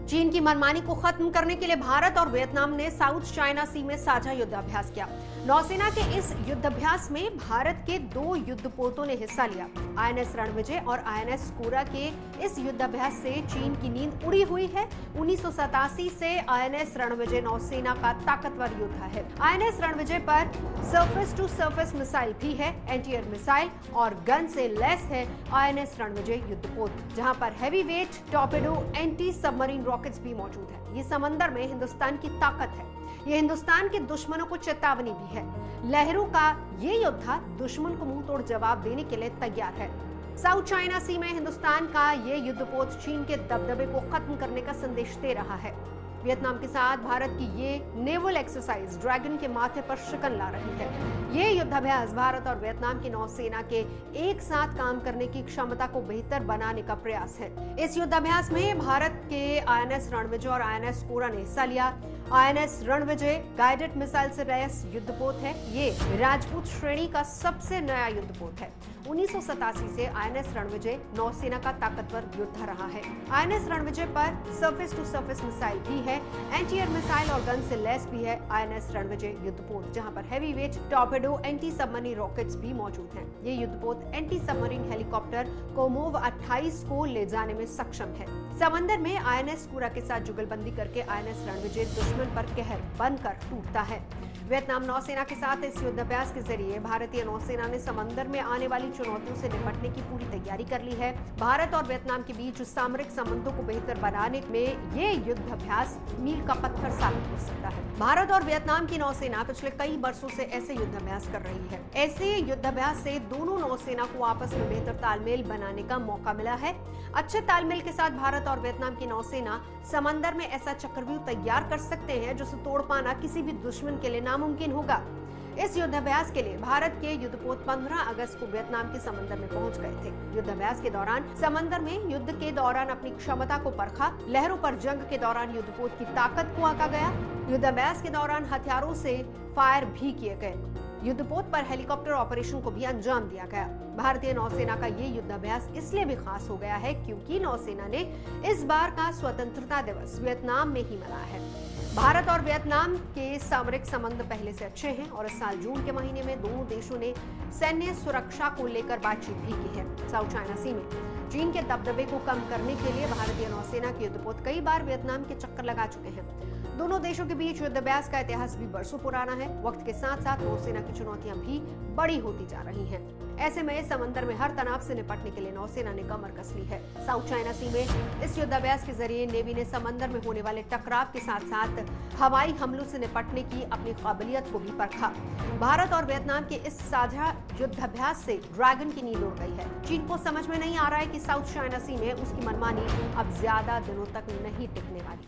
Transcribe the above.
चीन की मनमानी को खत्म करने के लिए भारत और वियतनाम ने साउथ चाइना सी में साझा युद्धाभ्यास किया। नौसेना के इस युद्धाभ्यास में भारत के 2 युद्धपोतों ने हिस्सा लिया। आईएनएस रणविजय और आईएनएस कोरा के इस युद्धाभ्यास से चीन की नींद उड़ी हुई है। 1987 से आईएनएस रणविजय नौसेना का ताकतवर योद्धा है। आईएनएस रणविजय पर सरफेस टू सरफेस मिसाइल भी है, एंटी एयर मिसाइल और गन से लैस है आईएनएस रणविजय युद्धपोत, जहां पर heavy weight torpedo anti submarine rockets भी मौजूद है। ये समंदर में हिंदुस्तान की ताकत है। ये हिंदुस्तान के दुश्मनों को चेतावनी भी है। लहरों का ये योद्धा दुश्मन को मुंह तोड़ जवाब देने के लिए तैयार है। साउथ चाइना सी में हिंदुस्तान का ये युद्धपोत चीन के दबदबे को खत्म करने का संदेश दे रहा है। वियतनाम के साथ भारत की ये नेवल एक्सरसाइज ड्रैगन के माथे पर शिकन ला रही है। ये युद्धाभ्यास भारत और वियतनाम की नौसेना के एक साथ काम करने की क्षमता को बेहतर बनाने का प्रयास है। इस युद्धाभ्यास में भारत के आईएनएस रणविजय और आईएनएस कोरा ने हिस्सा लिया। आईएनएस रणविजय गाइडेड मिसाइल से लैस युद्धपोत है। ये राजपूत श्रेणी का सबसे नया युद्धपोत है। 1987 से आईएनएस रणविजय नौसेना का ताकतवर योद्धा रहा है। आईएनएस रणविजय पर सरफेस टू सरफेस मिसाइल भी है, एंटी एयर मिसाइल और गन से लैस भी है आईएनएस रणविजय युद्धपोत, जहां पर heavy weight torpedo anti submarine rockets भी मौजूद हैं। ये युद्धपोत एंटी सबमरीन हेलीकॉप्टर कोमोव 28 को ले जाने में सक्षम है। समंदर में आईएनएस कोरा के साथ जुगलबंदी करके आईएनएस रणविजय दुश्मन पर कहर बनकर टूटता है। वियतनाम नौसेना के साथ इस युद्धाभ्यास के जरिए भारतीय नौसेना ने समंदर में आने वाली चुनौतियों से निपटने की पूरी तैयारी कर ली है। भारत और वियतनाम के बीच सामरिक संबंधों को बेहतर बनाने में ये युद्धाभ्यास मील का पत्थर साबित हो सकता है। भारत और वियतनाम की नौसेना पिछले कई वर्षों से ऐसे युद्धाभ्यास कर रही है। ऐसे युद्धाभ्यास से दोनों नौसेना को आपस में बेहतर तालमेल बनाने का मौका मिला है। अच्छे तालमेल के साथ भारत और वियतनाम की नौसेना समंदर में ऐसा चक्रव्यूह तैयार कर सकते हैं जिसे तोड़ पाना किसी भी दुश्मन के लिए नामुमकिन होगा। इस युद्धाभ्यास के लिए भारत के युद्धपोत 15 अगस्त को वियतनाम के समंदर में पहुंच गए थे। युद्धाभ्यास के दौरान समंदर में युद्ध के दौरान अपनी क्षमता को परखा। लहरों पर जंग के दौरान युद्धपोत की ताकत को आंका गया। युद्धाभ्यास के दौरान हथियारों से फायर भी किए गए। युद्धपोत पर हेलीकॉप्टर ऑपरेशन को भी अंजाम दिया गया। भारतीय नौसेना का ये युद्धाभ्यास इसलिए भी खास हो गया है क्योंकि नौसेना ने इस बार का स्वतंत्रता दिवस वियतनाम में ही मनाया है। भारत और वियतनाम के सामरिक संबंध पहले से अच्छे हैं और इस साल जून के महीने में दोनों देशों ने सैन्य सुरक्षा को लेकर बातचीत भी की है। साउथ चाइना सी में चीन के दबदबे को कम करने के लिए भारतीय नौसेना के युद्धपोत कई बार वियतनाम के चक्कर लगा चुके हैं। दोनों देशों के बीच युद्धाभ्यास का इतिहास भी बरसों पुराना है। वक्त के साथ साथ नौसेना की चुनौतियां भी बड़ी होती जा रही हैं। ऐसे में समंदर में हर तनाव से निपटने के लिए नौसेना ने कमर कस ली है। साउथ चाइना सी में इस युद्धाभ्यास के जरिए नेवी ने समंदर में होने वाले टकराव के साथ साथ हवाई हमलों से निपटने की अपनी काबिलियत को भी परखा। भारत और वियतनाम के इस साझा युद्धाभ्यास से ड्रैगन की नींद उड़ गई है। चीन को समझ में नहीं आ रहा है कि साउथ चाइना सी में उसकी मनमानी अब ज्यादा दिनों तक नहीं टिकने वाली।